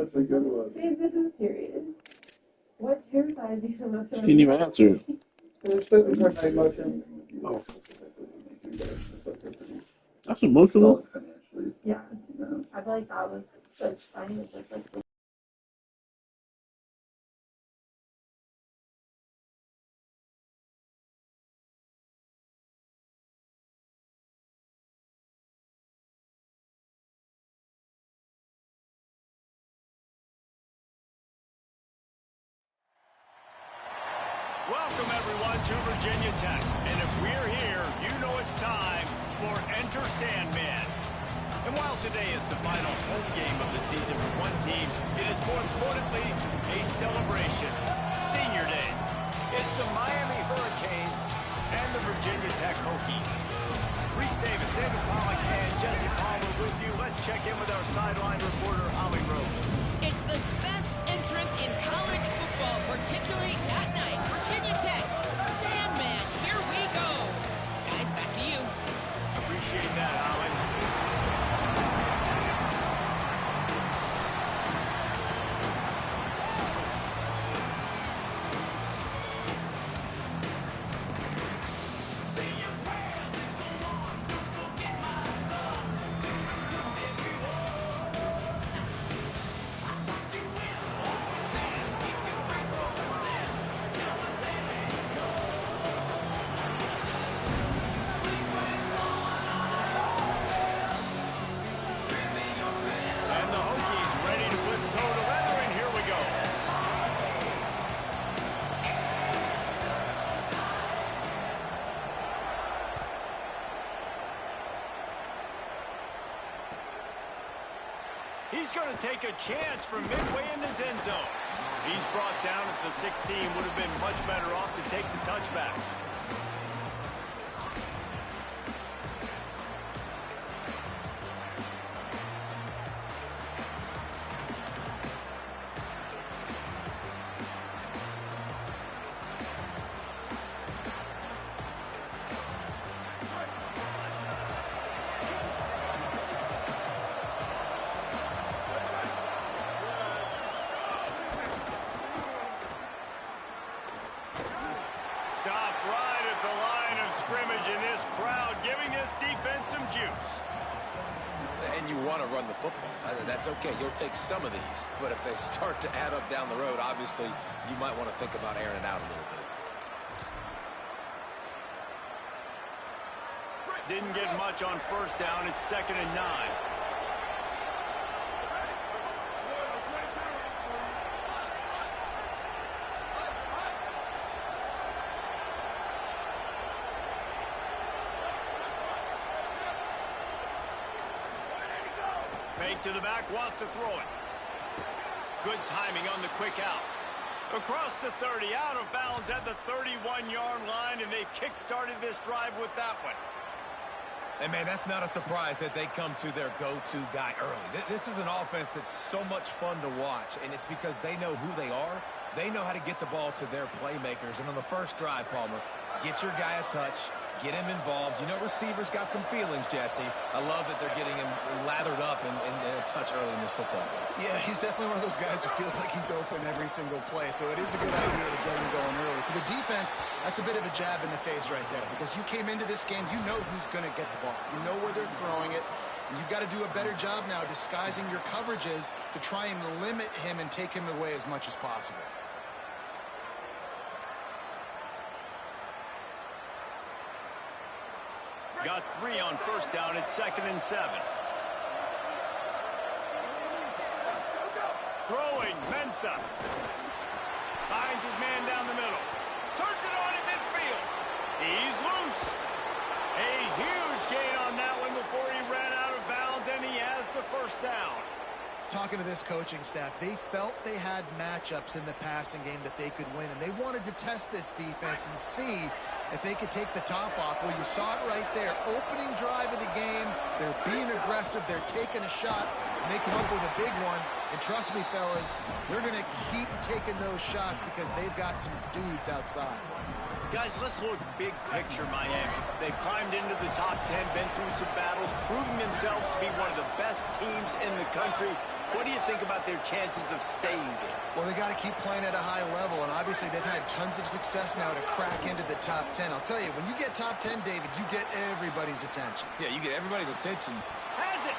That's a good one. Hey, this is serious. What terrifies you the most? She didn't even answer. It's the part emotion. Oh. That's emotional. Financially, Yeah. you know. I feel like that was like funny. It's just like. Welcome, everyone, to Virginia Tech. And if we're here, you know it's time for Enter Sandman. And while today is the final home game of the season for one team, it is more importantly a celebration. Senior Day. It's the Miami Hurricanes and the Virginia Tech Hokies. Reese Davis, David Pollack, and Jesse Palmer with you. Let's check in with our sideline reporter, Holly Rose. It's the best entrance in college football, particularly at night. Virginia Tech, Sandman, here we go. Guys, back to you. Appreciate that, Holly. He's going to take a chance from midway in his end zone. He's brought down at the 16. Would have been much better off to take the touchback. Stop right at the line of scrimmage, and this crowd giving this defense some juice. And you want to run the football. That's okay. You'll take some of these. But if they start to add up down the road, obviously, you might want to think about airing it out a little bit. Didn't get much on first down. It's 2nd and 9. Fake to the back, wants to throw it. Good timing on the quick out. Across the 30, out of bounds at the 31-yard line, and they kick-started this drive with that one. And, man, that's not a surprise that they come to their go-to guy early. This is an offense that's so much fun to watch, and it's because they know who they are. They know how to get the ball to their playmakers. And on the first drive, Palmer, get your guy a touch, get him involved. You know, receivers got some feelings, Jesse. I love that they're getting him lathered up and a touch early in this football game. Yeah, he's definitely one of those guys who feels like he's open every single play, so it is a good idea to get him going early. For the defense, that's a bit of a jab in the face right there, because you came into this game, you know who's going to get the ball. You know where they're throwing it, and you've got to do a better job now disguising your coverages to try and limit him and take him away as much as possible. Got 3 on first down. It's 2nd and 7. Throwing, Ncaa. Finds his man down the middle. Turns it on in midfield. He's loose. A huge gain on that one before he ran out of bounds, and he has the first down. Talking to this coaching staff, they felt they had matchups in the passing game that they could win, and they wanted to test this defense and see if they could take the top off. Well, you saw it right there. Opening drive of the game, they're being aggressive, they're taking a shot, and they come up with a big one. And trust me, fellas, they're going to keep taking those shots because they've got some dudes outside. Guys, let's look big picture Miami. They've climbed into the top 10, been through some battles, proving themselves to be one of the best teams in the country. What do you think about their chances of staying there? Well, they got to keep playing at a high level, and obviously they've had tons of success now to crack into the top 10. I'll tell you, when you get top 10, David, you get everybody's attention. Yeah, you get everybody's attention. Has it!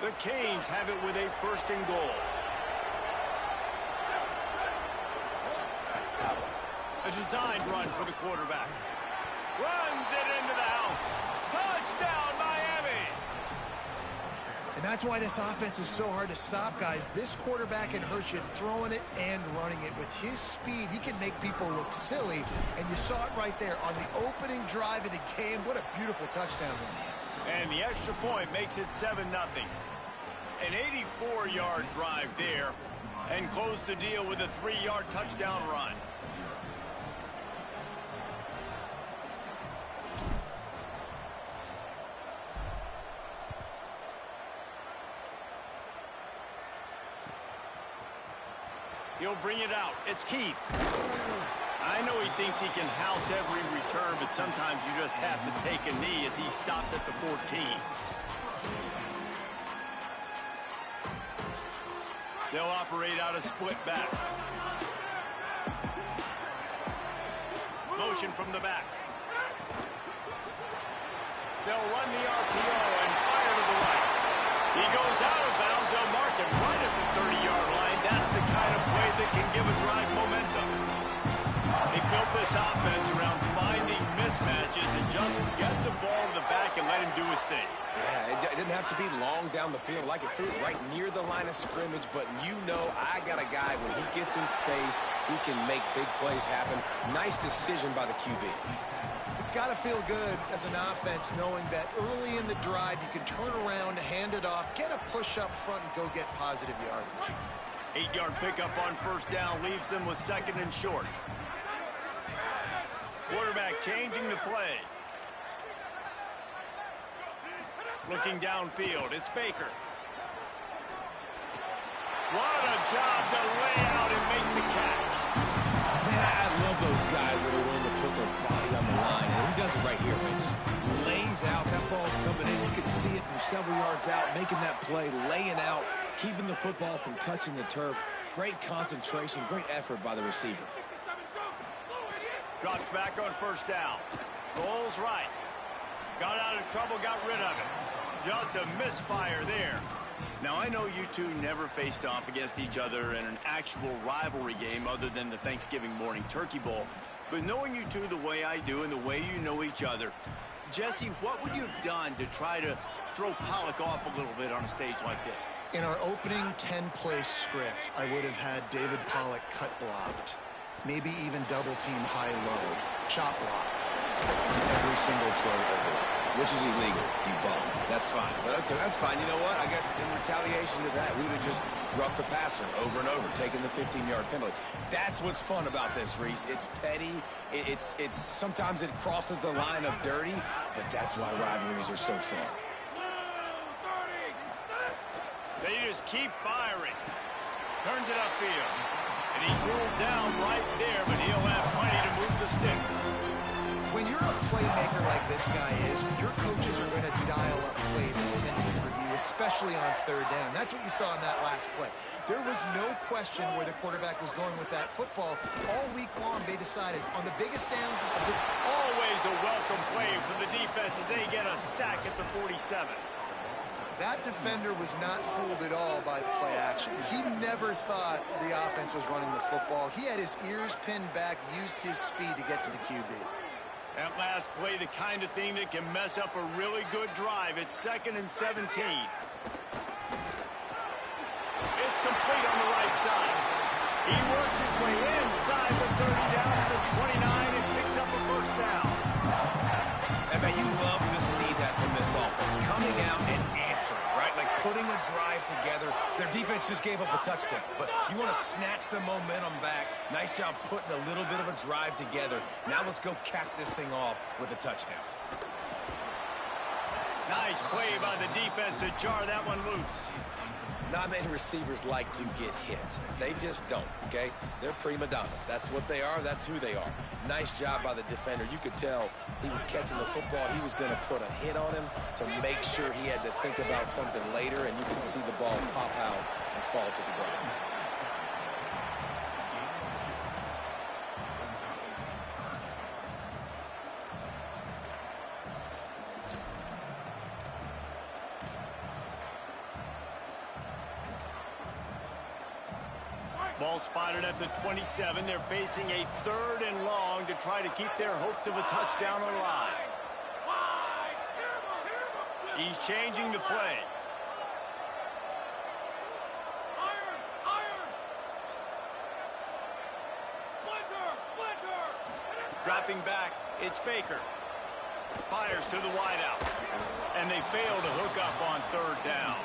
The Canes have it with a 1st and goal. A designed run for the quarterback. Runs it into the house. Touchdown, Miami! And that's why this offense is so hard to stop, guys. This quarterback can hurt you throwing it and running it. With his speed, he can make people look silly. And you saw it right there on the opening drive of the game. What a beautiful touchdown run. And the extra point makes it 7-0. An 84-yard drive there, and close the deal with a 3-yard touchdown run. He'll bring it out. It's Keith. I know he thinks he can house every return, but sometimes you just have to take a knee as he stopped at the 14. They'll operate out of split backs. Motion from the back. They'll run the RPO and fire to the right. He goes out of bounds. They'll mark him right at the 30-yard line. That's the kind of play that can give a drive momentum. They built this offense around finding mismatches and just get the ball to the back and let him do his thing. Yeah, it didn't have to be long down the field. Like it threw it right near the line of scrimmage, but you know I got a guy, when he gets in space, he can make big plays happen. Nice decision by the QB. It's got to feel good as an offense knowing that early in the drive you can turn around, hand it off, get a push up front, and go get positive yardage. 8-yard pickup on 1st down leaves them with 2nd and short. Quarterback changing the play. Looking downfield, it's Baker. What a job to lay out and make the catch. Man, I love those guys that are willing to put their body on the line. And he does it right here, man. Just lays out. That ball's coming in. You can see it from several yards out, making that play, laying out, keeping the football from touching the turf. Great concentration, great effort by the receiver. Drops back on 1st down. Rolls right. Got out of trouble, got rid of it. Just a misfire there. Now, I know you two never faced off against each other in an actual rivalry game other than the Thanksgiving morning turkey bowl. But knowing you two the way I do and the way you know each other, Jesse, what would you have done to try to throw Pollock off a little bit on a stage like this? In our opening 10-play script, I would have had David Pollock cut blocked. Maybe even double-team high-low, chop blocked on every single play overlap. Which is illegal, you bum. That's fine. But that's fine. You know what? I guess in retaliation to that, we would have just roughed the passer over and over, taking the 15-yard penalty. That's what's fun about this, Reese. It's petty. It's sometimes it crosses the line of dirty, but that's why rivalries are so fun. They just keep firing. Turns it upfield. And he's ruled down right there, but he'll have plenty to move the sticks. When you're a playmaker like this guy is, your coaches are going to dial up plays intended for you, especially on 3rd down. That's what you saw in that last play. There was no question where the quarterback was going with that football. All week long, they decided on the biggest downs. Always a welcome play for the defense as they get a sack at the 47. That defender was not fooled at all by the play action. He never thought the offense was running the football. He had his ears pinned back, used his speed to get to the QB. That last play, the kind of thing that can mess up a really good drive. It's 2nd and 17. It's complete on the right side. He works his way inside the 30 down to the 29 and picks up a 1st down. And man, you love to see that from this offense. Coming out and answering, right? Like putting a drive together. Their defense just gave up a touchdown, but you want to snatch the momentum back. Nice job putting a little bit of a drive together. Now let's go cap this thing off with a touchdown. Nice play by the defense to jar that one loose. Now, High-man receivers like to get hit. They just don't, okay? They're prima donnas. That's what they are. That's who they are. Nice job by the defender. You could tell he was catching the football. He was going to put a hit on him to make sure he had to think about something later, and you could see the ball pop out and fall to the ground. Ball spotted at the 27. They're facing a 3rd and long to try to keep their hopes of a touchdown alive. He's changing the play. Dropping back, it's Baker. Fires to the wideout. And they fail to hook up on 3rd down.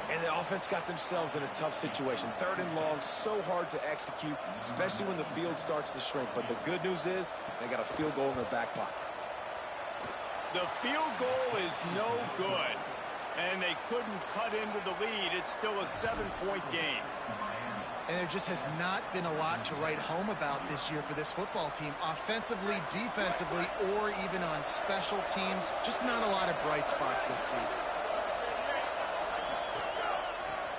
And the offense got themselves in a tough situation. 3rd and long, so hard to execute, especially when the field starts to shrink. But the good news is they got a field goal in their back pocket. The field goal is no good. And they couldn't cut into the lead. It's still a 7-point game. And there just has not been a lot to write home about this year for this football team. Offensively, defensively, or even on special teams. Just not a lot of bright spots this season.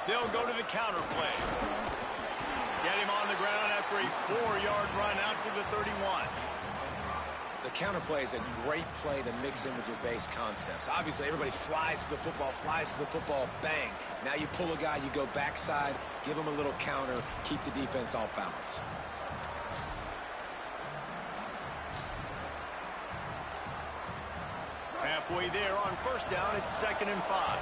They'll go to the counter play. Get him on the ground after a 4-yard run out to the 31. The counter play is a great play to mix in with your base concepts. Obviously, everybody flies to the football, bang. Now you pull a guy, you go backside, give him a little counter, keep the defense off balance. Halfway there on 1st down, it's 2nd and 5.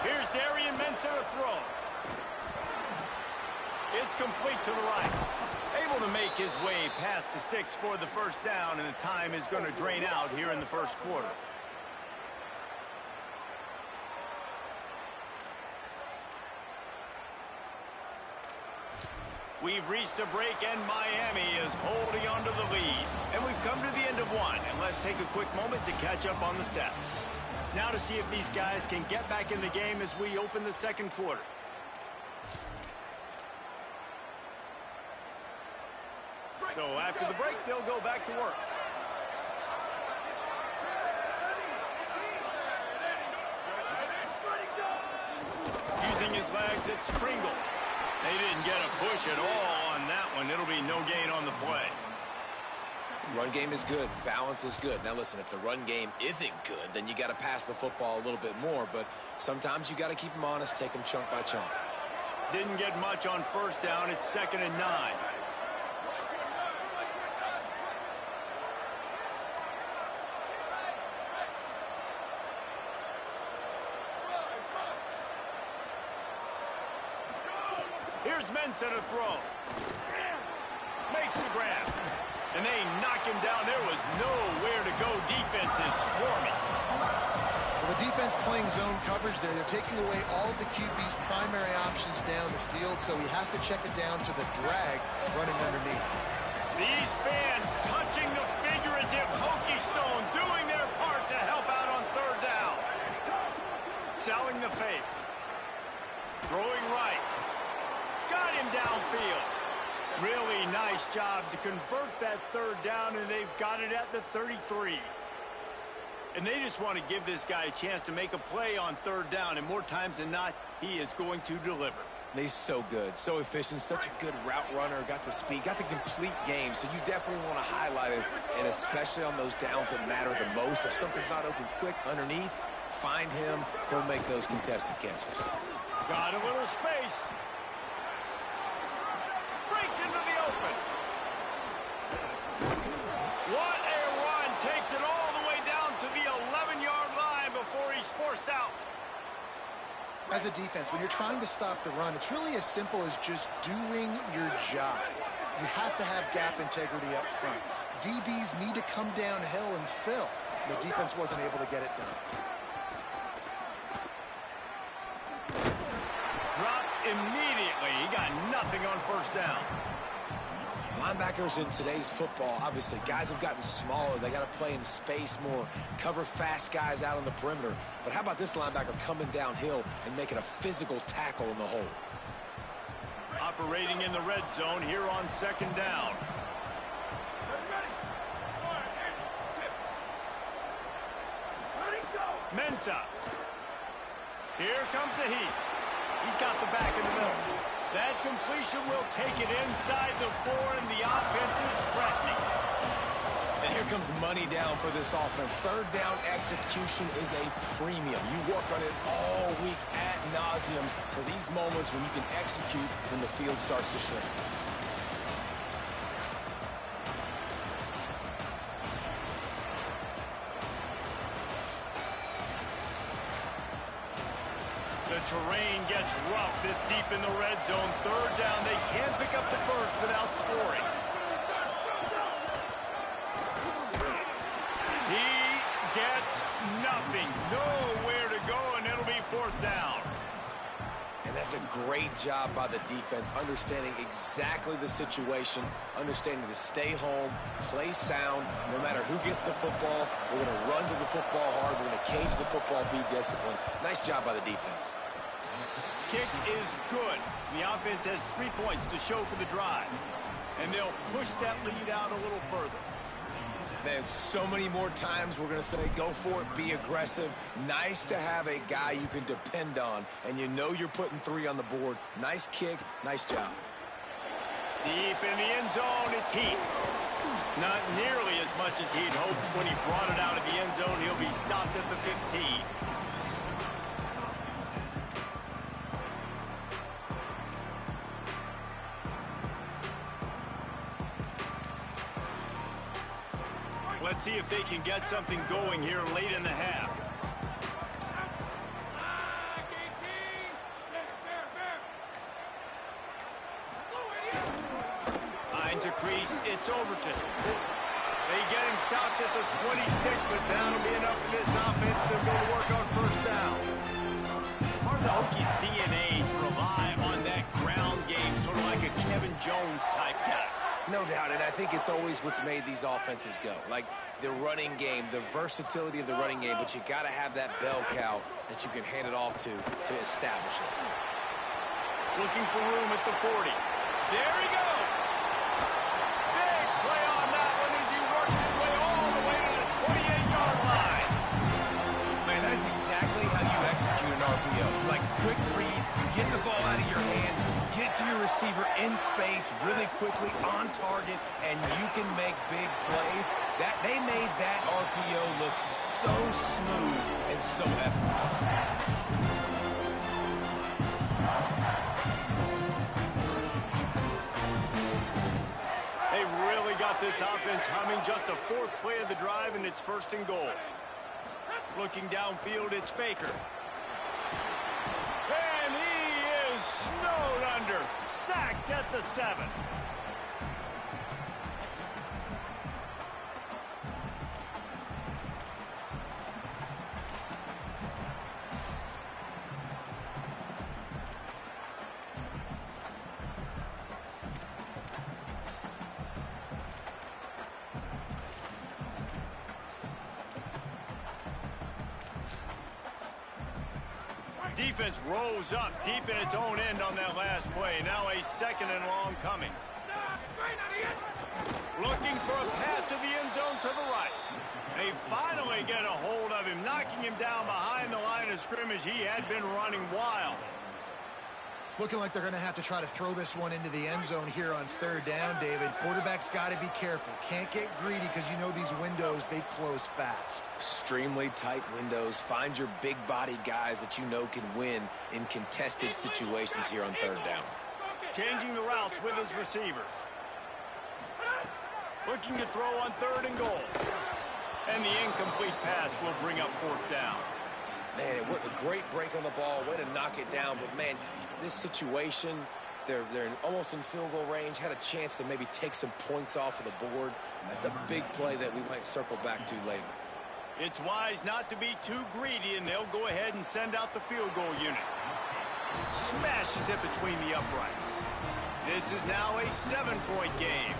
Here's Darian Ncaa to throw. It's complete to the right. Able to make his way past the sticks for the 1st down, and the time is going to drain out here in the 1st quarter. We've reached a break, and Miami is holding on to the lead. And we've come to the end of one, and let's take a quick moment to catch up on the stats. Now to see if these guys can get back in the game as we open the 2nd quarter. So after the break, they'll go back to work. Using his legs, it's Kringle. They didn't get a push at all on that one. It'll be no gain on the play. Run game is good. Balance is good. Now, listen, if the run game isn't good, then you got to pass the football a little bit more. But sometimes you got to keep them honest, take them chunk by chunk. Didn't get much on 1st down. It's 2nd and 9. Here's Ncaa to throw. Makes the grab. And they knock him down. There was nowhere to go. Defense is swarming. Well, the defense playing zone coverage there. They're taking away all of the QB's primary options down the field, so he has to check it down to the drag running underneath. These fans touching the figurative hokey stone, doing their part to help out on 3rd down. Selling the fake. Throwing right. Got him downfield. Really nice job to convert that 3rd down, and they've got it at the 33. And they just want to give this guy a chance to make a play on 3rd down, and more times than not, he is going to deliver. He's so good, so efficient, such a good route runner, got the speed, got the complete game, so you definitely want to highlight it, and especially on those downs that matter the most. If something's not open quick underneath, find him, he'll make those contested catches. Got a little space. Breaks into the open. What a run. Takes it all the way down to the 11-yard line before he's forced out. As a defense, when you're trying to stop the run, it's really as simple as just doing your job. You have to have gap integrity up front. DBs need to come downhill and fill. The defense wasn't able to get it done. Dropped immediately. He got nothing on 1st down. Linebackers in today's football, obviously, guys have gotten smaller. They got to play in space more, cover fast guys out on the perimeter. But how about this linebacker coming downhill and making a physical tackle in the hole? Operating in the red zone here on second down. Ncaa. Here comes the heat. He's got the back in the middle. That completion will take it inside the 4, and the offense is threatening. And here comes money down for this offense. Third down execution is a premium. You work on it all week ad nauseum for these moments when you can execute when the field starts to shrink. The terrain gets rough this deep in the red zone. Third down, they can't pick up the first without scoring. He gets nothing. Nowhere to go, and it'll be fourth down. And that's a great job by the defense, understanding exactly the situation, understanding to stay home, play sound. No matter who gets the football, we're going to run to the football hard. We're going to cage the football, be disciplined. Nice job by the defense. Kick is good. The offense has 3 points to show for the drive. And they'll push that lead out a little further. Man, so many more times we're going to say, go for it, be aggressive. Nice to have a guy you can depend on, and you know you're putting 3 on the board. Nice kick, nice job. Deep in the end zone, it's Heat. Not nearly as much as he'd hoped when he brought it out of the end zone. He'll be stopped at the 15. Let's see if they can get something going here late in the half. Finds a crease. It's Overton. They get him stopped at the 26, but that'll be enough for this offense to go to work on first down. Part of the Hokies' DNA to rely on that ground game, sort of like a Kevin Jones type guy. No doubt, and I think it's always what's made these offenses go. Like the running game, the versatility of the running game, but you got to have that bell cow that you can hand it off to establish it. Looking for room at the 40. There he goes. Big play on that one as he works his way all the way to the 28-yard line. Man, that is exactly how you execute an RPO. Like quick read, get the ball out of your hand, get to your receiver in space really quickly on target, and you can make big plays. That they made that RPO look so smooth and so effortless. They really got this offense humming. Just the 4th play of the drive, and it's 1st and goal. Looking downfield, it's Baker. And he is snowed under. Sacked at the 7. Defense rose up deep in its own end on that last play. Now a 2nd and long coming. Looking for a path to the end zone to the right. They finally get a hold of him, knocking him down behind the line of scrimmage. He had been running wild. It's looking like they're going to have to try to throw this one into the end zone here on 3rd down, David. Quarterback's got to be careful. Can't get greedy because you know these windows, they close fast. Extremely tight windows. Find your big body guys that you know can win in contested situations here on 3rd down. Changing the routes with his receivers. Looking to throw on 3rd and goal. And the incomplete pass will bring up 4th down. Man, it was a great break on the ball. Way to knock it down. But, man, this situation, they're almost in field goal range. Had a chance to maybe take some points off of the board. That's a big play that we might circle back to later. It's wise not to be too greedy, and they'll go ahead and send out the field goal unit. Smashes it between the uprights. This is now a 7-point game.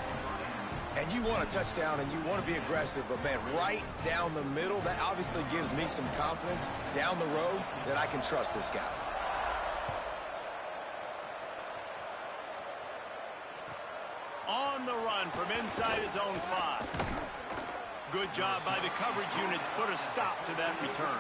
And you want a touchdown and you want to be aggressive, but man, right down the middle, that obviously gives me some confidence down the road that I can trust this guy. On the run from inside his own 5. Good job by the coverage unit to put a stop to that return.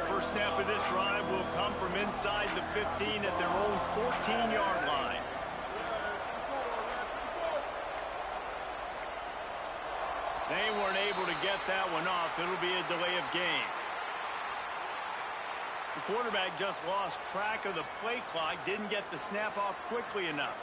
First snap of this drive will come from inside the 15 at their own 14-yard line. They weren't able to get that one off. It'll be a delay of game. The quarterback just lost track of the play clock, didn't get the snap off quickly enough.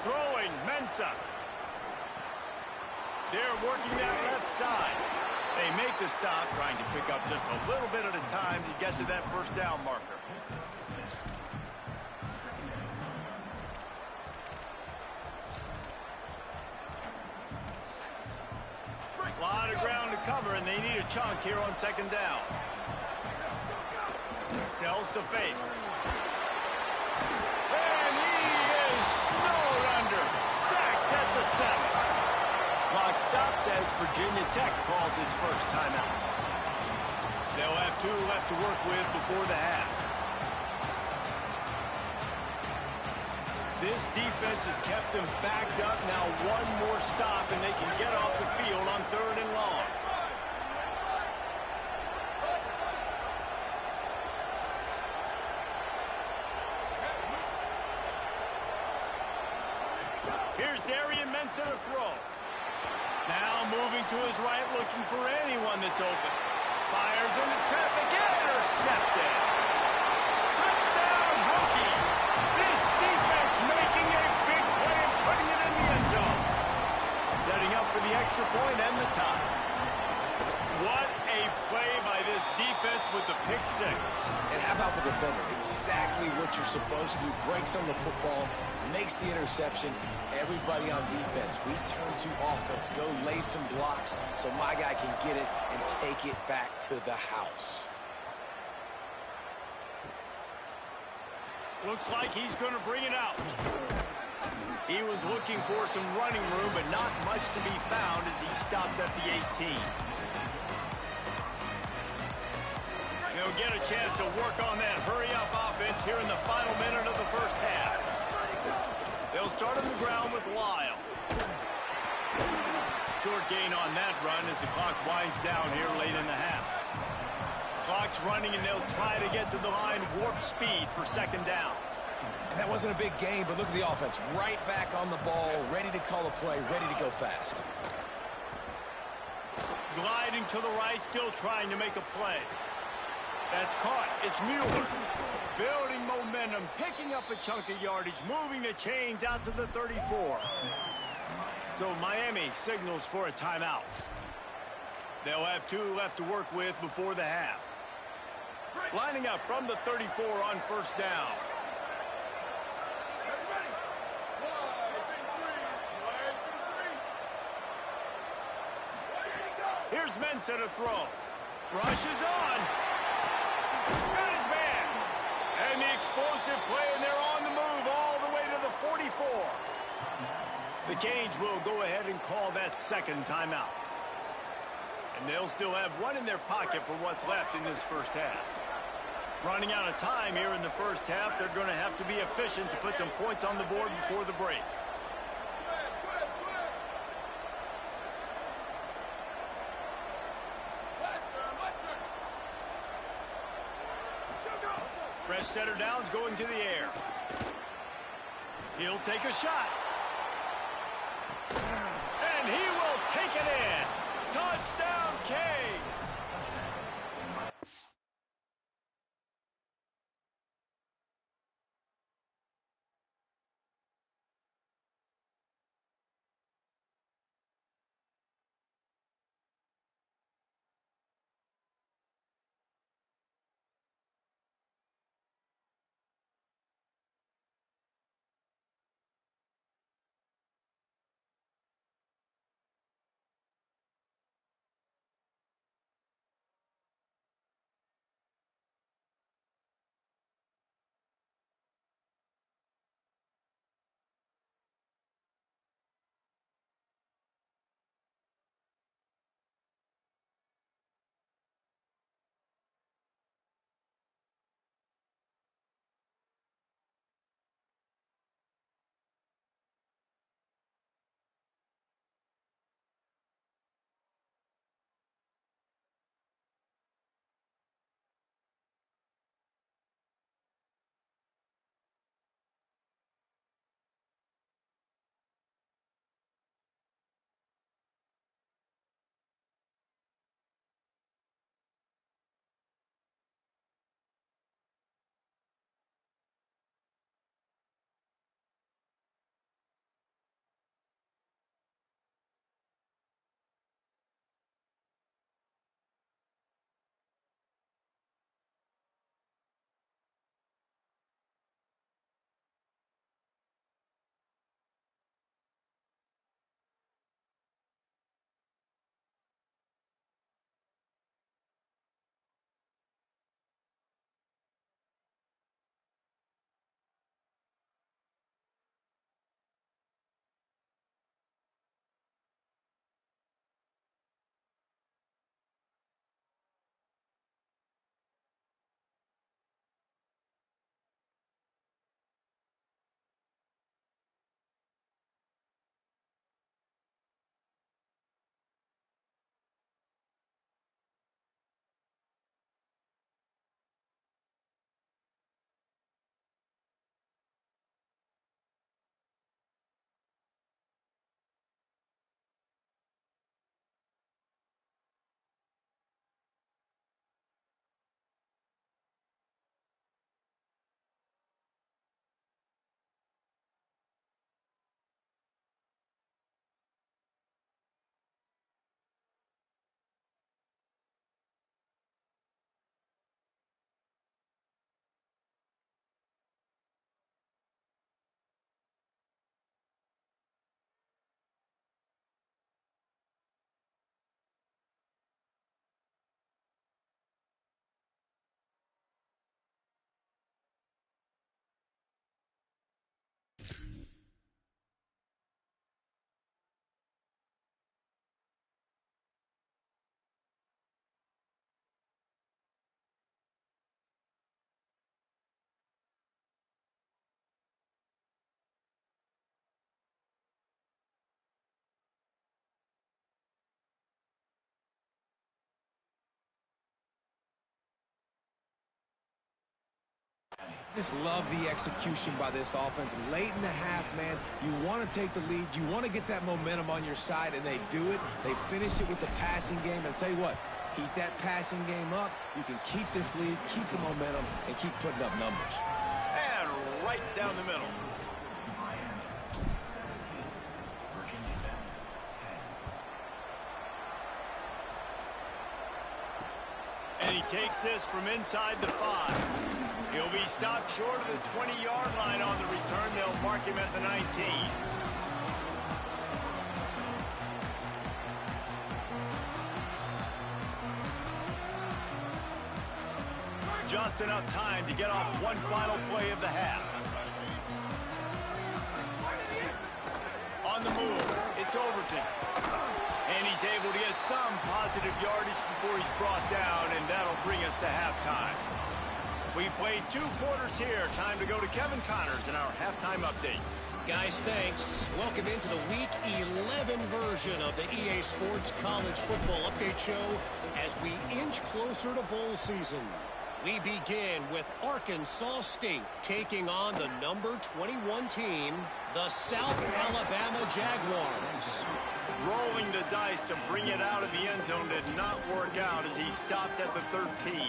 Throwing, Ncaa. They're working that left side. They make the stop, trying to pick up just a little bit at a time to get to that first down marker. A lot of ground to cover, and they need a chunk here on second down. Sells to fake. And he is snowed under. Sacked at the 7. Clock stops as Virginia Tech calls its first timeout. They'll have 2 left to work with before the half. This defense has kept them backed up. Now one more stop and they can get off the field on 3rd and long. Here's Ncaa to throw. Now moving to his right, looking for anyone that's open. Fires into traffic, intercepted. Touchdown, Hokies. This defense making a big play and putting it in the end zone. Setting up for the extra point and the tie. What a play by this defense with the pick 6. And how about the defender? Exactly what you're supposed to do. Breaks on the football, makes the interception. Everybody on defense, we turn to offense. Go lay some blocks so my guy can get it and take it back to the house. Looks like he's going to bring it out. He was looking for some running room, but not much to be found as he stopped at the 18. They'll get a chance to work on that hurry-up offense here in the final minute of the first half. They'll start on the ground with Lyle. Short gain on that run as the clock winds down here late in the half. Clock's running, and they'll try to get to the line warp speed for second down. And that wasn't a big gain, but look at the offense. Right back on the ball, ready to call a play, ready to go fast. Gliding to the right, still trying to make a play. That's caught. It's Mueller. Building momentum, picking up a chunk of yardage, moving the chains out to the 34. So Miami signals for a timeout. They'll have 2 left to work with before the half. Lining up from the 34 on first down. Here's Ncaa to throw. Rushes on. Got his man. And the explosive play, and they're on the move all the way to the 44. The Canes will go ahead and call that second timeout. And they'll still have 1 in their pocket for what's left in this first half. Running out of time here in the first half, they're going to have to be efficient to put some points on the board before the break. Fresh setter downs going to the air. He'll take a shot. And he will take it in. Touchdown, Canes. Just love the execution by this offense. Late in the half, man, you want to take the lead. You want to get that momentum on your side, and they do it. They finish it with the passing game. And I'll tell you what, keep that passing game up. You can keep this lead, keep the momentum, and keep putting up numbers. And right down the middle. And he takes this from inside the 5. He'll be stopped short of the 20-yard line on the return. They'll mark him at the 19. Just enough time to get off one final play of the half. On the move, it's Overton. And he's able to get some positive yardage before he's brought down, and that'll bring us to halftime. We played 2 quarters here. Time to go to Kevin Connors in our halftime update. Guys, thanks. Welcome into the Week 11 version of the EA Sports College Football Update Show as we inch closer to bowl season. We begin with Arkansas State taking on the number 21 team, the South Alabama Jaguars. Rolling the dice to bring it out of the end zone did not work out as he stopped at the 13.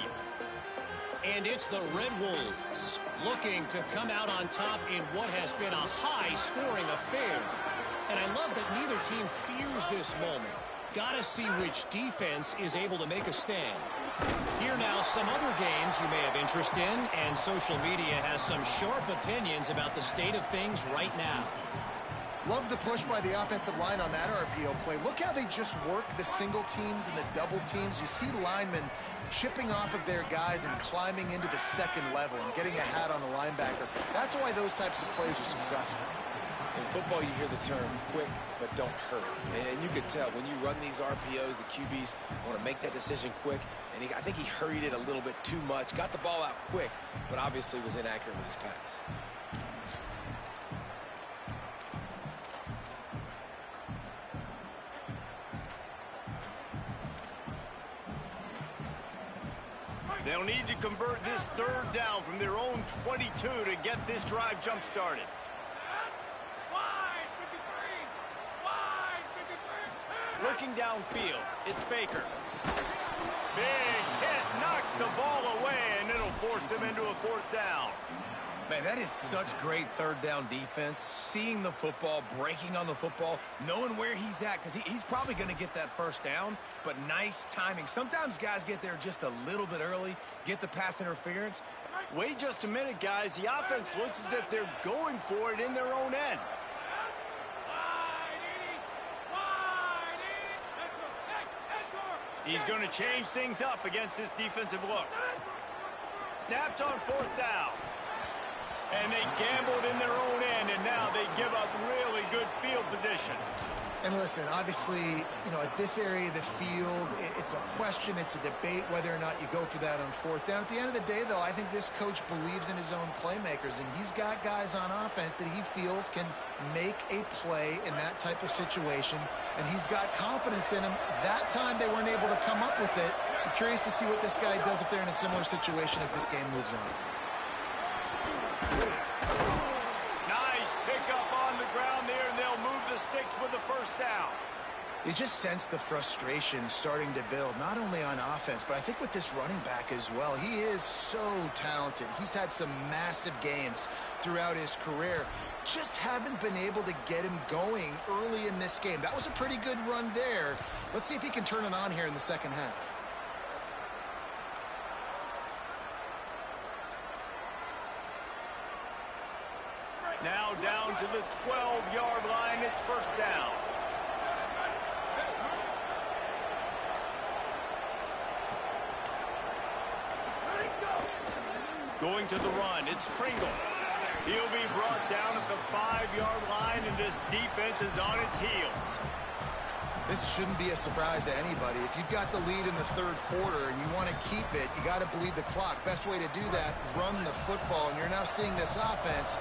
And it's the Red Wolves looking to come out on top in what has been a high-scoring affair. And I love that neither team fears this moment. Gotta see which defense is able to make a stand. Here now some other games you may have interest in, and social media has some sharp opinions about the state of things right now. Love the push by the offensive line on that RPO play. Look how they just work the single teams and the double teams. You see linemen chipping off of their guys and climbing into the second level and getting a hat on the linebacker. That's why those types of plays are successful. In football, you hear the term quick, but don't hurry. And you could tell when you run these RPOs, the QBs want to make that decision quick. And I think he hurried it a little bit too much. Got the ball out quick, but obviously was inaccurate with his pass. They'll need to convert this 3rd down from their own 22 to get this drive jump-started. Looking downfield, it's Baker. Big hit, knocks the ball away, and it'll force him into a 4th down. Man, that is such great 3rd down defense. Seeing the football, breaking on the football, knowing where he's at, because he's probably going to get that 1st down, but nice timing. Sometimes guys get there just a little bit early, get the pass interference. Wait just a minute, guys. The offense looks as if they're going for it in their own end. He's going to change things up against this defensive look. Snaps on 4th down. And they gambled in their own end, and now they give up really good field position. And listen, obviously, you know, at this area of the field, it's a question, it's a debate whether or not you go for that on 4th down. At the end of the day, though, I think this coach believes in his own playmakers, and he's got guys on offense that he feels can make a play in that type of situation, and he's got confidence in him. That time they weren't able to come up with it. I'm curious to see what this guy does if they're in a similar situation as this game moves on. Nice pickup on the ground there, and they'll move the sticks with the 1st down. You just sense the frustration starting to build, not only on offense, but I think with this running back as well. He is so talented. He's had some massive games throughout his career. Just haven't been able to get him going early in this game. That was a pretty good run there. Let's see if he can turn it on here in the 2nd half. Now down to the 12-yard line. It's 1st down. Going to the run, it's Pringle. He'll be brought down at the 5-yard line, and this defense is on its heels. This shouldn't be a surprise to anybody. If you've got the lead in the 3rd quarter and you want to keep it, you got to bleed the clock. Best way to do that, run the football. And you're now seeing this offense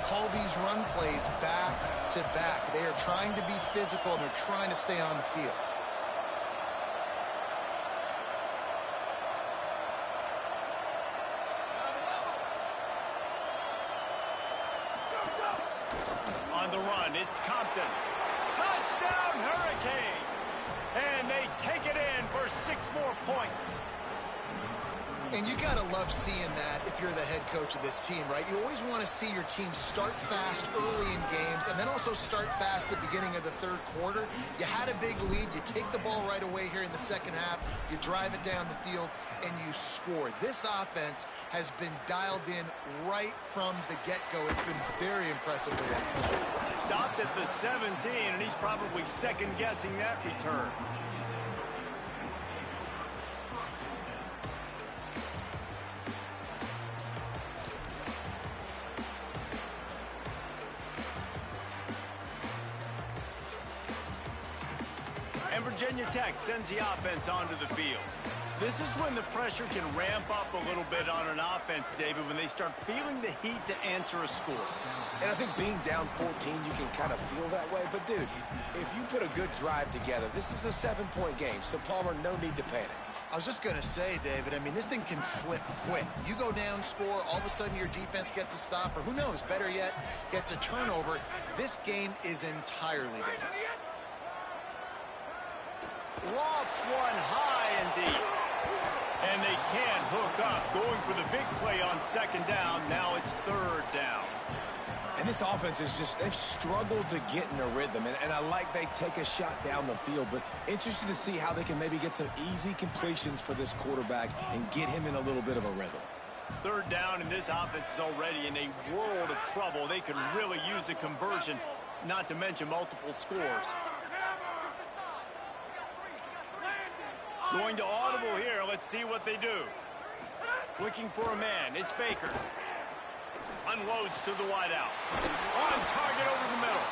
call these run plays back to back. They are trying to be physical, and they're trying to stay on the field. 6 more points. And you got to love seeing that if you're the head coach of this team, right? You always want to see your team start fast early in games and then also start fast at the beginning of the third quarter. You had a big lead. You take the ball right away here in the second half. You drive it down the field, and you score. This offense has been dialed in right from the get-go. It's been very impressive. Stopped at the 17, and he's probably second-guessing that return. And Virginia Tech sends the offense onto the field. This is when the pressure can ramp up a little bit on an offense, David, when they start feeling the heat to answer a score. And I think being down 14, you can kind of feel that way. But, dude, if you put a good drive together, this is a 7-point game. So, Palmer, no need to panic. I was just going to say, David, I mean, this thing can flip quick. You go down, score, all of a sudden your defense gets a stop, or who knows, better yet, gets a turnover. This game is entirely different. Lofts one high and deep. And they can't hook up. Going for the big play on second down. Now it's third down. And this offense is just, they've struggled to get in a rhythm. And I like they take a shot down the field, but interested to see how they can maybe get some easy completions for this quarterback and get him in a little bit of a rhythm. Third down, and this offense is already in a world of trouble. They could really use a conversion, not to mention multiple scores. Going to audible here. Let's see what they do. Looking for a man. It's Baker. Unloads to the wideout. On target over the middle.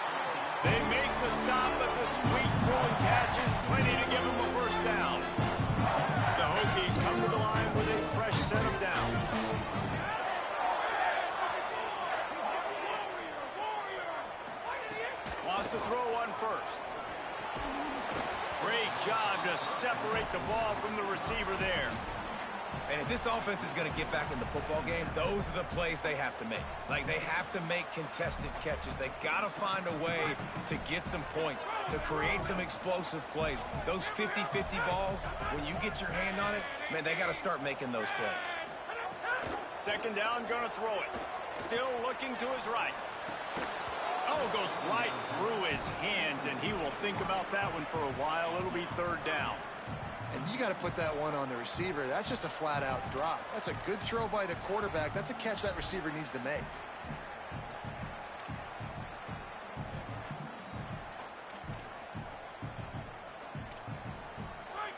They make the stop, but the sweet rolling catch is plenty to give them a first down. The Hokies come to the line with a fresh set of downs. Lost to throw on first. Great job to separate the ball from the receiver there. And if this offense is going to get back in the football game, those are the plays they have to make. Like, they have to make contested catches. They got to find a way to get some points, to create some explosive plays. Those 50-50 balls, when you get your hand on it, man, they got to start making those plays. Second down, going to throw it. Still looking to his right. Oh, goes right through his hands, and he will think about that one for a while. It'll be third down. And you got to put that one on the receiver. That's just a flat-out drop. That's a good throw by the quarterback. That's a catch that receiver needs to make.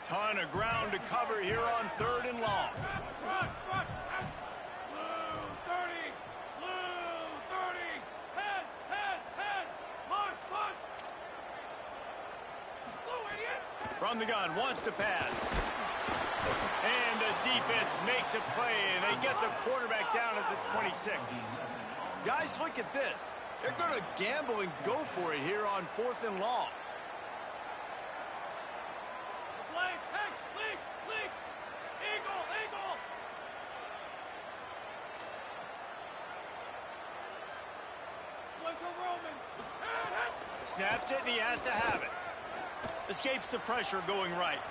Ton of ground to cover here on third and long. From the gun, wants to pass. And the defense makes a play, and they get the quarterback down at the 26. Guys, look at this. They're going to gamble and go for it here on fourth and long. Snapped it, and he has to have it. Escapes the pressure going right.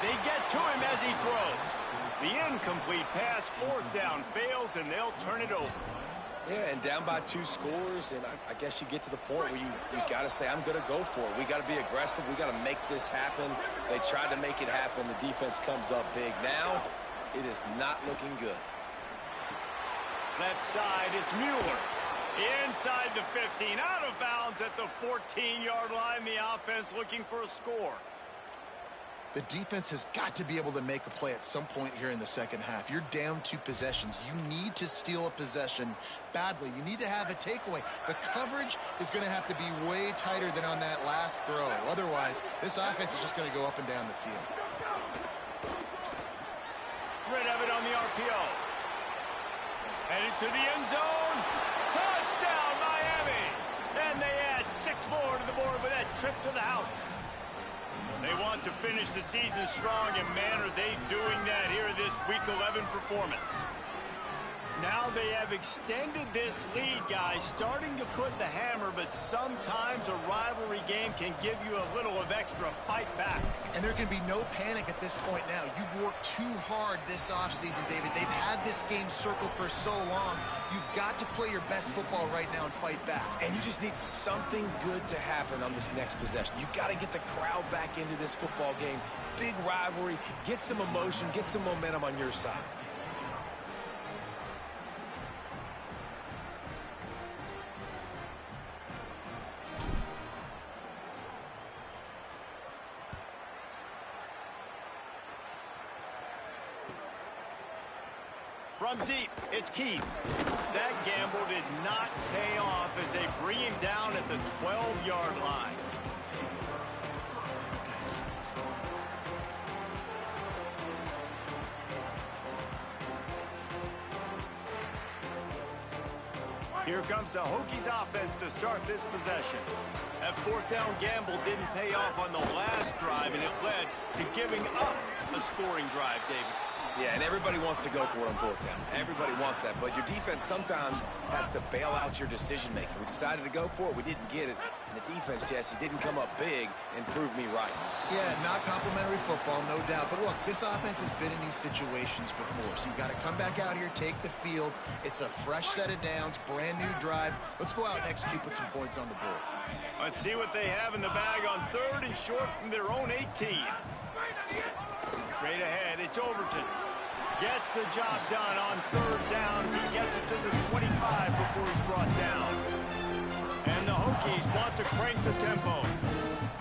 They get to him as he throws. The incomplete pass, fourth down, fails, and they'll turn it over. Yeah, and down by 2 scores, and I guess you get to the point where you got to say, I'm going to go for it. We got to be aggressive. We got to make this happen. They tried to make it happen. The defense comes up big. Now, it is not looking good. Left side, it's Mueller. Inside the 15, out of bounds at the 14-yard line. The offense looking for a score. The defense has got to be able to make a play at some point here in the second half. You're down 2 possessions. You need to steal a possession badly. You need to have a takeaway. The coverage is going to have to be way tighter than on that last throw. Otherwise, this offense is just going to go up and down the field. Rid of it on the RPO. Headed to the end zone. Touchdown, Miami! And they add 6 more to the board with that trip to the house. They want to finish the season strong, and man, are they doing that here this Week 11 performance. Now they have extended this lead, guys, starting to put the hammer, but sometimes a rivalry game can give you a little of extra fight back. And there can be no panic at this point now. You've worked too hard this offseason, David. They've had this game circled for so long. You've got to play your best football right now and fight back. And you just need something good to happen on this next possession. You got to get the crowd back into this football game. Big rivalry. Get some emotion. Get some momentum on your side. From deep, it's Heath. That gamble did not pay off as they bring him down at the 12-yard line. Here comes the Hokies offense to start this possession. That fourth down gamble didn't pay off on the last drive, and it led to giving up a scoring drive, David. Yeah, and everybody wants to go for it on fourth down. Everybody wants that, but your defense sometimes has to bail out your decision-making. We decided to go for it. We didn't get it. And the defense, Jesse, didn't come up big and prove me right. Yeah, not complimentary football, no doubt. But look, this offense has been in these situations before, so you got to come back out here, take the field. It's a fresh set of downs, brand new drive. Let's go out and execute, put some points on the board. Let's see what they have in the bag on 3rd and short from their own 18. Straight ahead, it's Overton. Gets the job done on 3rd down as he gets it to the 25 before he's brought down. And the Hokies want to crank the tempo.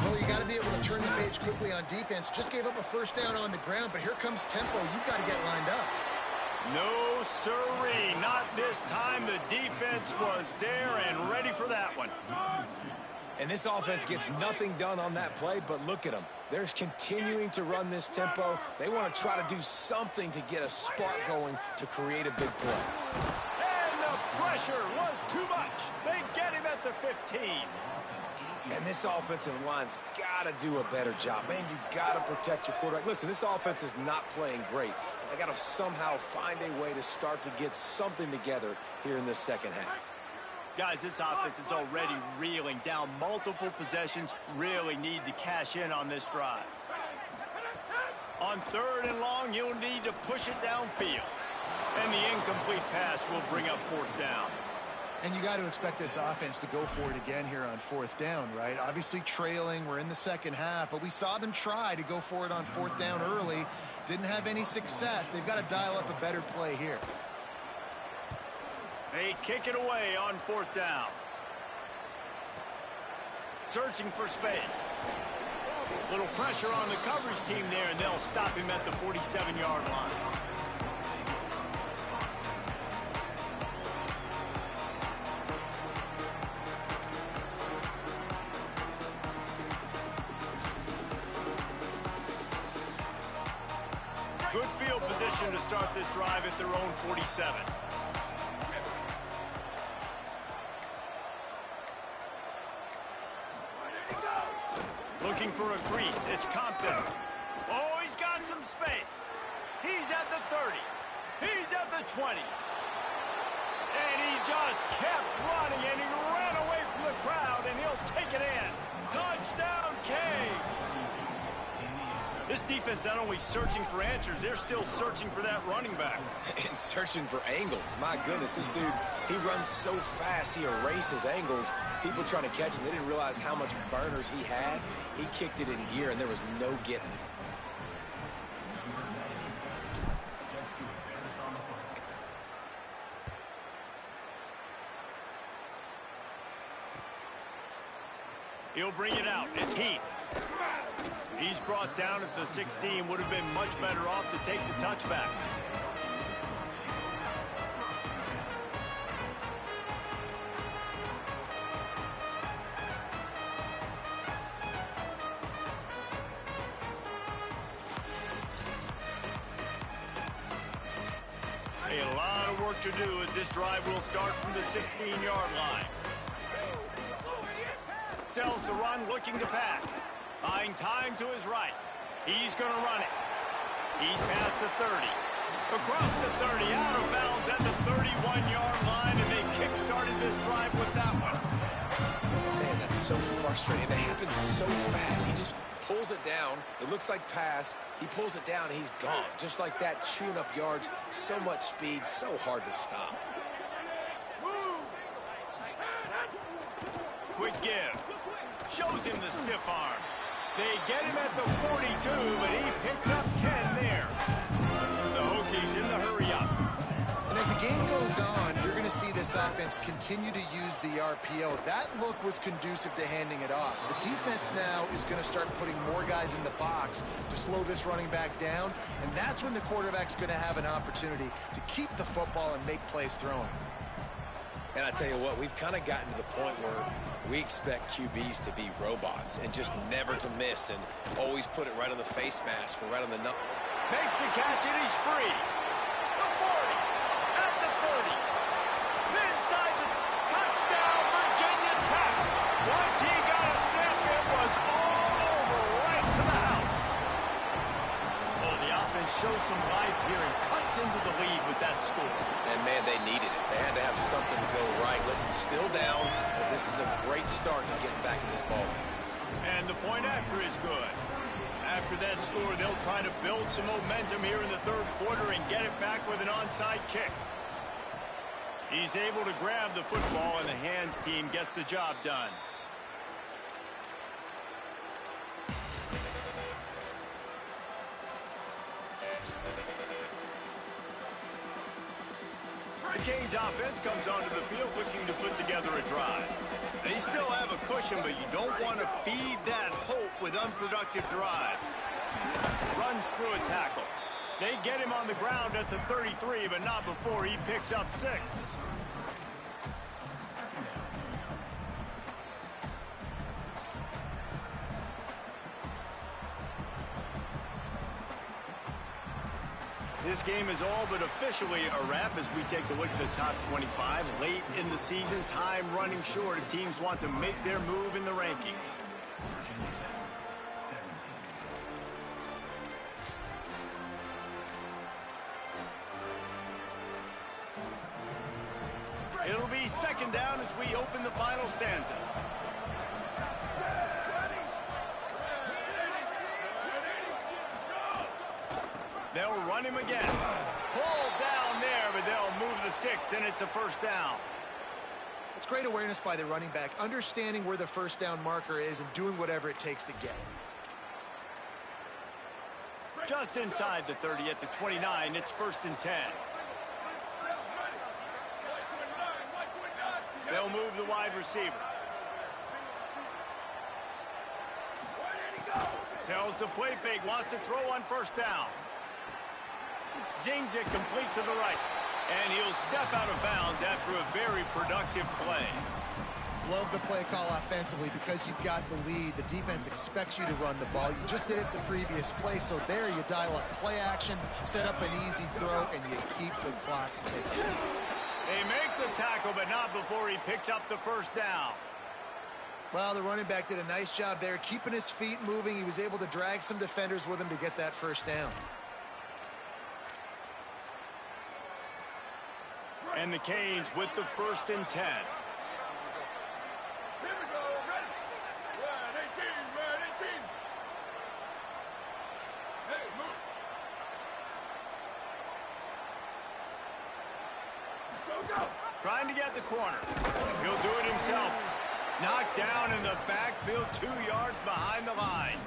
Well, you got to be able to turn the page quickly on defense. Just gave up a first down on the ground, but here comes tempo. You've got to get lined up. No sirree, not this time. The defense was there and ready for that one. And this offense gets nothing done on that play, but look at them. They're continuing to run this tempo. They want to try to do something to get a spark going to create a big play. And the pressure was too much. They get him at the 15. And this offensive line's got to do a better job. Man, you got to protect your quarterback. Listen, this offense is not playing great. They got to somehow find a way to start to get something together here in this second half. Guys, this offense is already reeling down multiple possessions. Really need to cash in on this drive. On 3rd and long, you'll need to push it downfield. And the incomplete pass will bring up 4th down. And you got to expect this offense to go for it again here on 4th down, right? Obviously trailing, we're in the second half, but we saw them try to go for it on 4th down early. Didn't have any success. They've got to dial up a better play here. They kick it away on 4th down. Searching for space. Little pressure on the coverage team there, and they'll stop him at the 47-yard line. Good field position to start this drive at their own 47. Looking for a crease. It's Compton. Oh, he's got some space. He's at the 30. He's at the 20. And he just kept running, and he ran away from the crowd, and he'll take it in. Touchdown, Canes. This defense not only searching for answers, they're still searching for that running back. And searching for angles. My goodness, this dude, he runs so fast, he erases angles. People trying to catch him, they didn't realize how much burners he had. He kicked it in gear, and there was no getting it. He'll bring it out. It's Heath. He's brought down at the 16. Would have been much better off to take the touchback. A lot of work to do as this drive will start from the 16-yard line. Sells the run, looking to pass. Buying time to his right. He's going to run it. He's past the 30. Across the 30, out of bounds at the 31-yard line, and they kick-started this drive with that one. Man, that's so frustrating. It happens so fast. He just pulls it down. It looks like pass. He pulls it down, and he's gone. Just like that, chewing up yards. So much speed, so hard to stop. Quick give. Shows him the stiff arm. They get him at the 42, but he picked up 10 there. The Hokies in the hurry up. And as the game goes on, you're going to see this offense continue to use the RPO. That look was conducive to handing it off. The defense now is going to start putting more guys in the box to slow this running back down, and that's when the quarterback's going to have an opportunity to keep the football and make plays throwing. And I tell you what, we've kind of gotten to the point where we expect QBs to be robots and just never to miss and always put it right on the face mask or right on the nut. Makes the catch, and he's free. The 40, at the 30. Inside the touchdown, Virginia Tech. Once he got a step, it was all over, right to the house. Well, the offense shows some life here and cuts into the lead with that score. And, man, they needed it. They had to have something to go right. Listen, still down, but this is a great start to getting back in this ballgame. And the point after is good. After that score, they'll try to build some momentum here in the third quarter and get it back with an onside kick. He's able to grab the football, and the hands team gets the job done. The Canes offense comes onto the field looking to put together a drive. They still have a cushion, but you don't want to feed that hope with unproductive drives. Runs through a tackle. They get him on the ground at the 33, but not before he picks up 6. This game is all but officially a wrap as we take a look at the top 25. Late in the season, time running short if teams want to make their move in the rankings. It'll be second down as we open the final stanza. They'll run him again. Pulled down there, but they'll move the sticks, and it's a first down. It's great awareness by the running back, understanding where the first down marker is and doing whatever it takes to get it. Just inside the 30 at the 29, it's 1st and 10. They'll move the wide receiver. Tells the play fake, wants to throw on first down. Zings it complete to the right. And he'll step out of bounds after a very productive play. Love the play call offensively because you've got the lead. The defense expects you to run the ball. You just did it the previous play, so there you dial up play action, set up an easy throw, and you keep the clock ticking. They make the tackle, but not before he picks up the first down. Well, the running back did a nice job there, keeping his feet moving. He was able to drag some defenders with him to get that first down. And the Canes with the 1st and 10. Here we go, ready? Red 18. Hey, move. Go. Trying to get the corner. He'll do it himself. Knocked down in the backfield, 2 yards behind the line.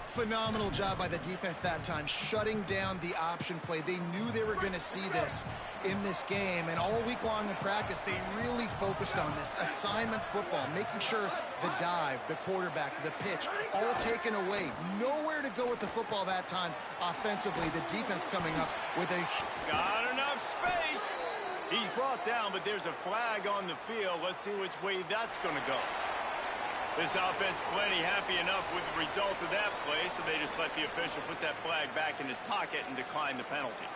Phenomenal job by the defense that time, shutting down the option play. They knew they were going to see this in this game, and all week long in practice, they really focused on this assignment football, making sure the dive, the quarterback, the pitch, all taken away. Nowhere to go with the football that time offensively. The defense coming up with a... Got enough space. He's brought down, but there's a flag on the field. Let's see which way that's going to go. This offense plenty happy enough with the result of that play, so they just let the official put that flag back in his pocket and decline the penalty.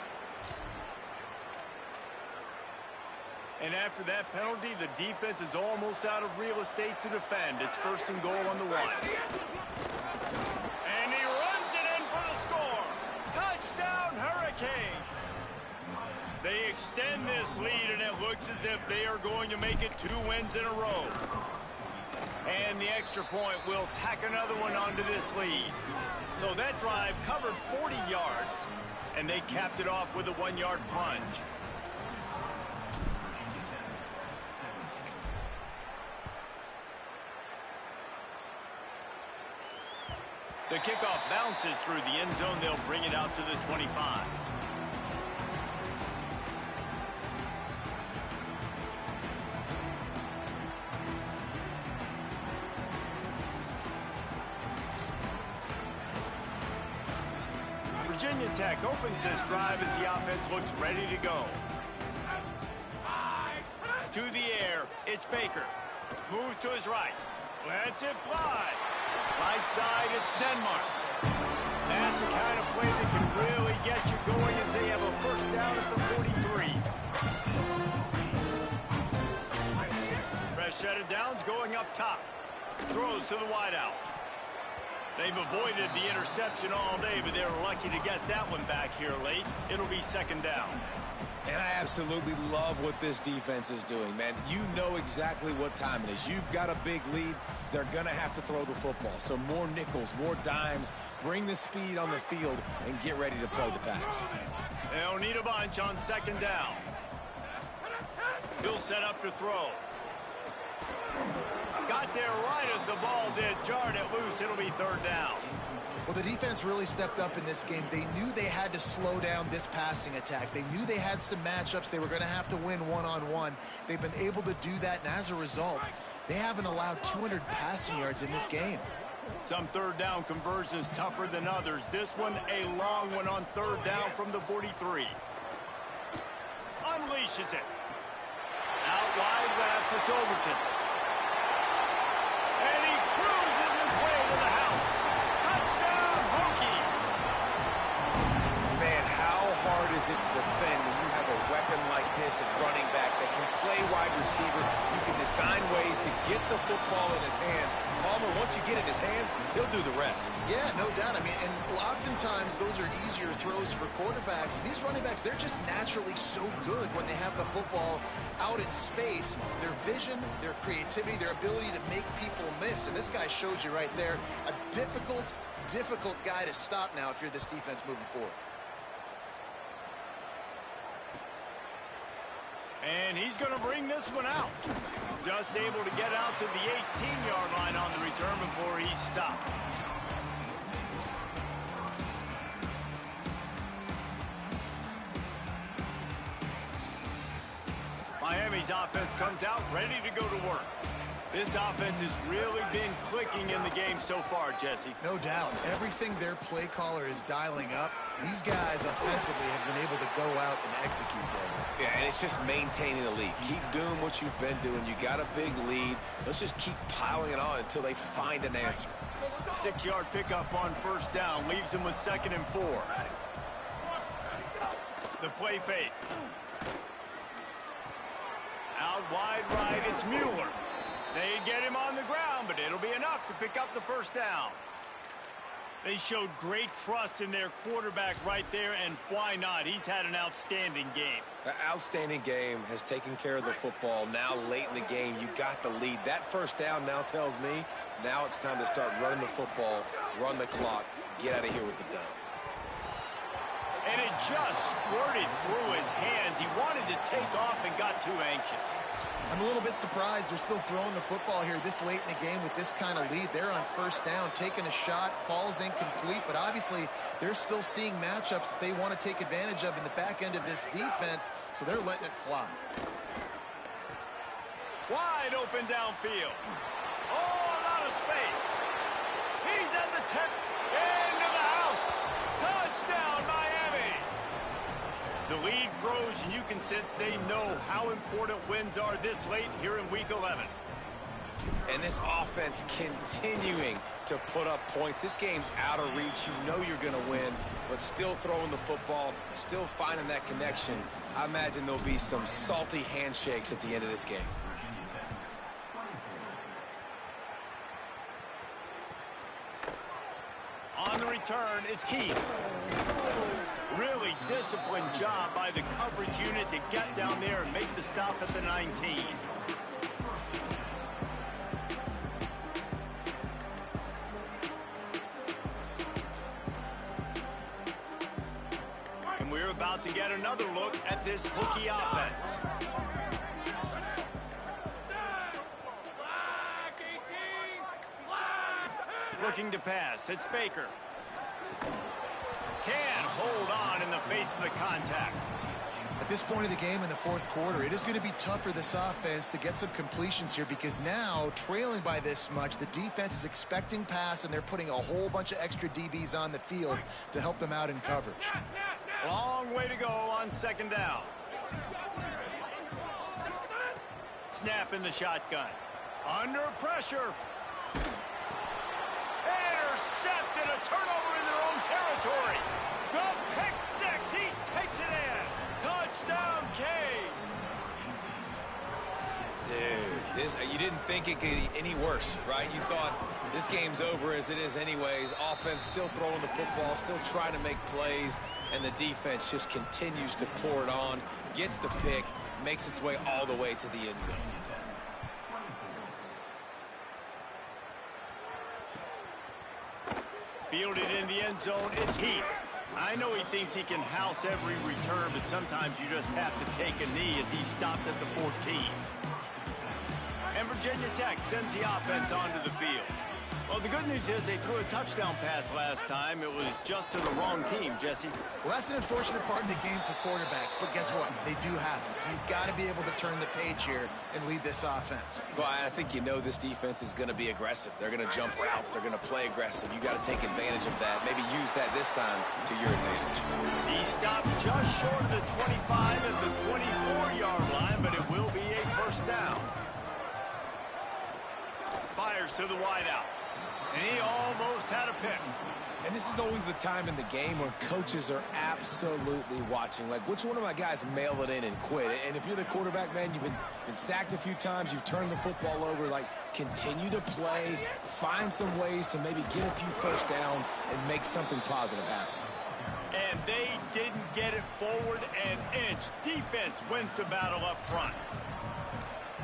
And after that penalty, the defense is almost out of real estate to defend. It's 1st and goal on the 1. And he runs it in for the score. Touchdown, Hurricanes! They extend this lead, and it looks as if they are going to make it 2 wins in a row. And the extra point will tack another one onto this lead. So that drive covered 40 yards, and they capped it off with a 1-yard plunge. The kickoff bounces through the end zone. They'll bring it out to the 25. Virginia Tech opens this drive as the offense looks ready to go. To the air, it's Baker. Moves to his right. Lets it fly. Right side, it's Denmark. That's the kind of play that can really get you going as they have a first down at the 43. Fresh set of downs going up top. Throws to the wideout. They've avoided the interception all day, but they're lucky to get that one back here late. It'll be second down. And I absolutely love what this defense is doing, man. You know exactly what time it is. You've got a big lead. They're going to have to throw the football. So more nickels, more dimes. Bring the speed on the field and get ready to play the pass. They'll need a bunch on second down. He'll set up to throw. Got there right as the ball did. Jarred it loose. It'll be third down. Well, the defense really stepped up in this game. They knew they had to slow down this passing attack. They knew they had some matchups they were going to have to win one-on-one. They've been able to do that, and as a result, they haven't allowed 200 passing yards in this game. Some third down conversions tougher than others. This one, a long one on third down from the 43. Unleashes it. Out wide left, it's Overton. And he cruises his way to the house. Touchdown, Hokies! Man, how hard is it to defend when you have a weapon like this at running back that can play wide receiver? You can design ways to get the football in his hand. Palmer, once you get it in his hands, he'll do the rest. Yeah, no doubt. I mean, and oftentimes those are easier throws for quarterbacks. These running backs, they're just naturally so good when they have the football out in space. Their vision, their creativity, their ability to make people miss. And this guy showed you right there, a difficult guy to stop now if you're this defense moving forward. And he's going to bring this one out. Just able to get out to the 18-yard line on the return before he stopped. Miami's offense comes out ready to go to work. This offense has really been clicking in the game so far, Jesse. No doubt. Everything their play caller is dialing up, these guys offensively have been able to go out and execute them. Yeah, and it's just maintaining the lead. Keep doing what you've been doing. You got a big lead. Let's just keep piling it on until they find an answer. 6-yard pickup on first down leaves them with 2nd and 4. The play fake. Out wide right, it's Mueller. They get him on the ground, but it'll be enough to pick up the first down. They showed great trust in their quarterback right there, and why not? He's had an outstanding game. An outstanding game, has taken care of the football. Now late in the game, you got the lead. That first down now tells me now it's time to start running the football, run the clock, get out of here with the dub. And it just squirted through his hands. He wanted to take off and got too anxious. I'm a little bit surprised they're still throwing the football here this late in the game with this kind of lead. They're on first down, taking a shot, falls incomplete, but obviously they're still seeing matchups that they want to take advantage of in the back end of this defense, so they're letting it fly. Wide open downfield. Oh, a lot of space. He's at the 10th. Into the house. Touchdown, Miami. The lead grows, and you can sense they know how important wins are this late here in Week 11. And this offense continuing to put up points. This game's out of reach. You know you're going to win, but still throwing the football, still finding that connection. I imagine there'll be some salty handshakes at the end of this game. On the return, it's Keith. Really disciplined job by the coverage unit to get down there and make the stop at the 19. And we're about to get another look at this hooky offense. Looking to pass. It's Baker. Can hold on in the face of the contact. At this point of the game in the fourth quarter, it is going to be tough for this offense to get some completions here because now, trailing by this much, the defense is expecting pass, and they're putting a whole bunch of extra DBs on the field to help them out in coverage. Long way to go on second down. Snap in the shotgun. Under pressure. Intercepted, a turnover in their own territory. The pick six, he takes it in. Touchdown, Canes. Dude, you didn't think it could get any worse, right? You thought this game's over as it is anyways. Offense still throwing the football, still trying to make plays, and the defense just continues to pour it on, gets the pick, makes its way all the way to the end zone. Fielded in the end zone, it's Heath. I know he thinks he can house every return, but sometimes you just have to take a knee as he stopped at the 14. And Virginia Tech sends the offense onto the field. Well, the good news is they threw a touchdown pass last time. It was just to the wrong team, Jesse. Well, that's an unfortunate part of the game for quarterbacks, but guess what? They do happen. So you've got to be able to turn the page here and lead this offense. Well, I think you know this defense is going to be aggressive. They're going to jump routes. They're going to play aggressive. You got to take advantage of that. Maybe use that this time to your advantage. He stopped just short of the 25 at the 24-yard line, but it will be a first down. Fires to the wideout. And he almost had a pick. And this is always the time in the game where coaches are absolutely watching. Like, which one of my guys mail it in and quit? And if you're the quarterback, man, you've been sacked a few times. You've turned the football over. Like, continue to play. Find some ways to maybe get a few first downs and make something positive happen. And they didn't get it forward an inch. Defense wins the battle up front.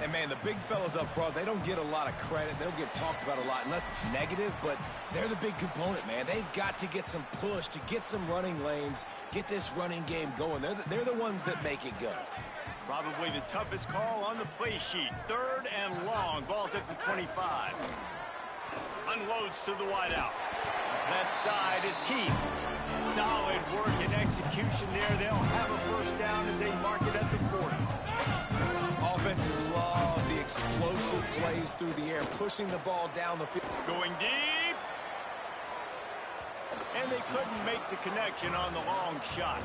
And, man, the big fellas up front, they don't get a lot of credit. They don't get talked about a lot unless it's negative, but they're the big component, man. They've got to get some push, to get some running lanes, get this running game going. They're the ones that make it go. Probably the toughest call on the play sheet. 3rd and long. Ball's at the 25. Unloads to the wideout. Left side is Keith. Solid work and execution there. They'll have a first down as they mark it at the 40. Offenses love the explosive plays through the air, pushing the ball down the field. Going deep. And they couldn't make the connection on the long shot.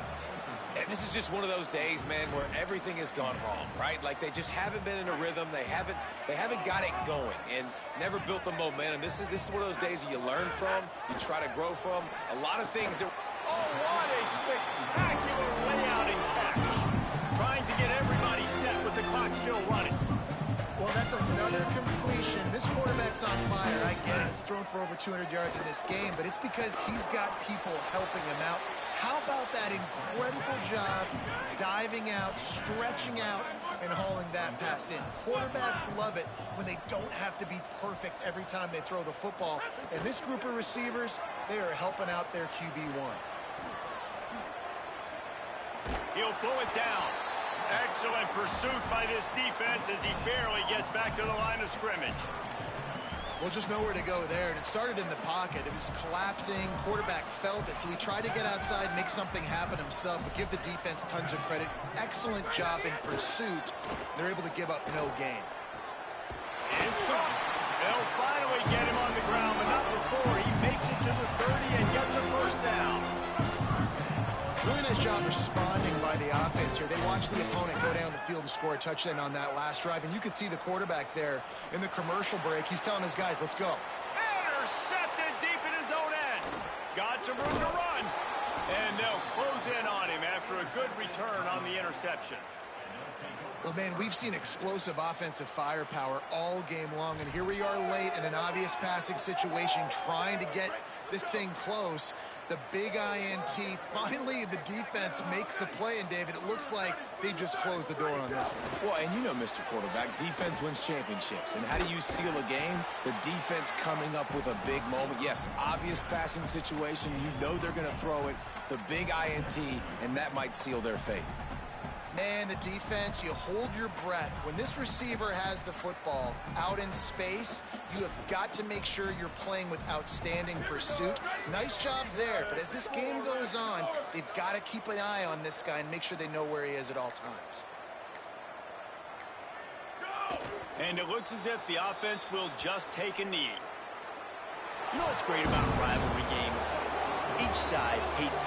And this is just one of those days, man, where everything has gone wrong, right? Like they just haven't been in a rhythm. They haven't got it going and never built the momentum. This is one of those days that you learn from, you try to grow from. A lot of things that... Oh, what a spectacular layout and catch. Trying to get everybody set with the clock still running. Well, that's another completion. This quarterback's on fire. I get it. He's thrown for over 200 yards in this game, but it's because he's got people helping him out. How about that incredible job diving out, stretching out, and hauling that pass in? Quarterbacks love it when they don't have to be perfect every time they throw the football. And this group of receivers, they are helping out their QB1. He'll pull it down. Excellent pursuit by this defense as he barely gets back to the line of scrimmage. Well, just nowhere to go there, and it started in the pocket. It was collapsing. Quarterback felt it, so he tried to get outside, make something happen himself, but give the defense tons of credit. Excellent job in pursuit. They're able to give up no gain. And it's gone. They'll finally get him on the ground, but not before he makes it to the 30 and gets a first down. Really nice job responding by the offense here. They watched the opponent go down the field and score a touchdown on that last drive, and you could see the quarterback there in the commercial break. He's telling his guys, let's go. Intercepted deep in his own end. Got some room to run. And they'll close in on him after a good return on the interception. Well, man, we've seen explosive offensive firepower all game long, and here we are late in an obvious passing situation trying to get this thing close. The big INT, finally the defense makes a play, and David, it looks like they just closed the door on this one. Well, and you know, Mr. Quarterback, defense wins championships. And how do you seal a game? The defense coming up with a big moment. Yes, obvious passing situation. You know they're going to throw it. The big INT, and that might seal their fate. Man, the defense, you hold your breath. When this receiver has the football out in space, you have got to make sure you're playing with outstanding pursuit. Nice job there, but as this game goes on, they've got to keep an eye on this guy and make sure they know where he is at all times. And it looks as if the offense will just take a knee. You know what's great about rivalry games? Each side hates